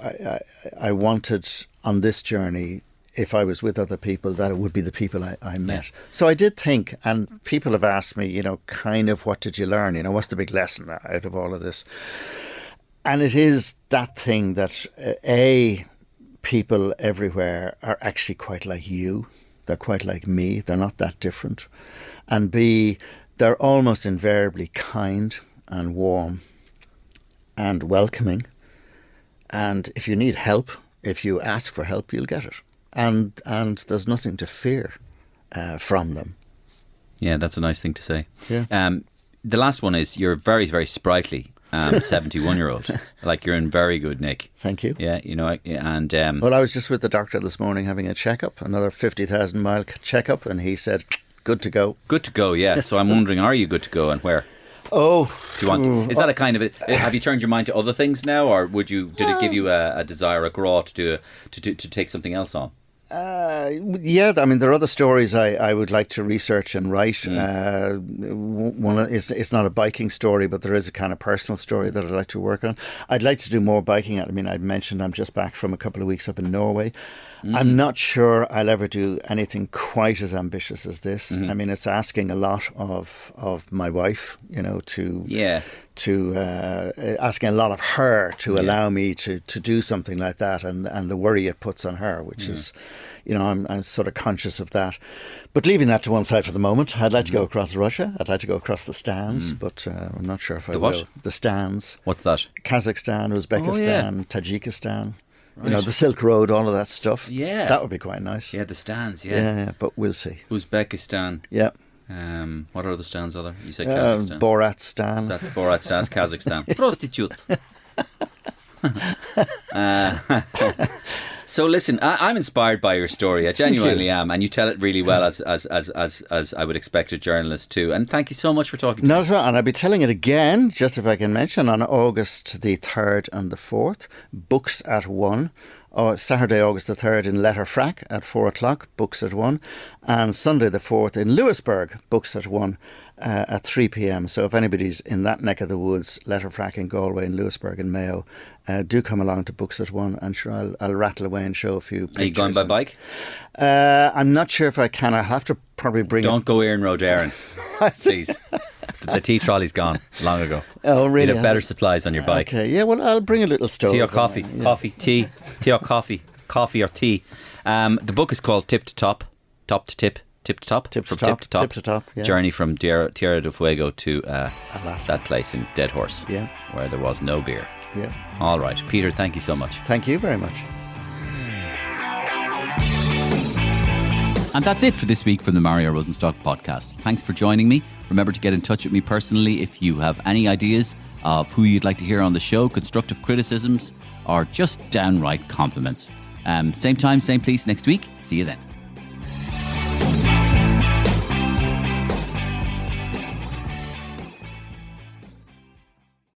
I wanted on this journey, if I was with other people, that it would be the people I met. So I did think, and people have asked me, kind of what did you learn? What's the big lesson out of all of this? And it is that thing that, A, people everywhere are actually quite like you. They're quite like me. They're not that different. And B, they're almost invariably kind and warm and welcoming. And if you need help, if you ask for help, you'll get it. And there's nothing to fear from them. Yeah, that's a nice thing to say. Yeah. The last one is you're very, very sprightly 71-year-old. Like, you're in very good nick. Thank you. Yeah, and... well, I was just with the doctor this morning having a checkup, another 50,000 mile checkup, and he said, good to go. Good to go, yeah. Yes. So I'm wondering, are you good to go and where? Oh, do you want? Is that a kind of? Have you turned your mind to other things now, or did it give you a desire, a graw to take something else on? Yeah, I mean, there are other stories I would like to research and write. One it's not a biking story, but there is a kind of personal story that I'd like to work on. I'd like to do more biking. I mean, I'd mentioned I'm just back from a couple of weeks up in Norway. I'm not sure I'll ever do anything quite as ambitious as this. I mean, it's asking a lot of my wife, asking a lot of her to allow me to do something like that, and the worry it puts on her, which is, I'm sort of conscious of that. But leaving that to one side for the moment, I'd like to go across Russia. I'd like to go across the stands, but I'm not sure if I will. The stands. What's that? Kazakhstan, Uzbekistan, Tajikistan. Right. The Silk Road, all of that stuff. Yeah. That would be quite nice. Yeah, the stands, Yeah, but we'll see. Uzbekistan. Yeah. What other stands are there? You said Kazakhstan. Borat Stan. That's Borat Stan, Kazakhstan. Prostitute. So listen, I'm inspired by your story. I genuinely am, and you tell it really well, as I would expect a journalist to. And thank you so much for talking to me. Not at all. And I'll be telling it again, just if I can mention, on August the 3rd and the 4th, Books at 1. Saturday, August the 3rd in Letterfrack at 4 o'clock, Books at 1. And Sunday the 4th in Lewisburg, Books at 1 at 3 p.m. So if anybody's in that neck of the woods, Letterfrack in Galway and Lewisburg and Mayo, do come along to Books at 1, and sure, I'll rattle away and show a few pictures. Are you going by bike? I'm not sure if I can. I'll have to probably bring Don't go Erin Road, Aaron. Please. The tea trolley's gone long ago. Oh, really? You'd have better supplies on your bike. Okay, yeah, well, I'll bring a little stove. Tea or coffee? Coffee, tea. Tea or coffee? Coffee or tea. The book is called Tip to Top. Top to Tip. Tip to Top. Tip to From top. Tip to Top. Tip to top, yeah. Journey from Tierra del Fuego to that place in Dead Horse. Yeah. Where there was no beer. Yeah. All right. Peter, thank you so much. Thank you very much. And that's it for this week from the Mario Rosenstock Podcast. Thanks for joining me. Remember to get in touch with me personally if you have any ideas of who you'd like to hear on the show, constructive criticisms, or just downright compliments. Same time, same place next week. See you then.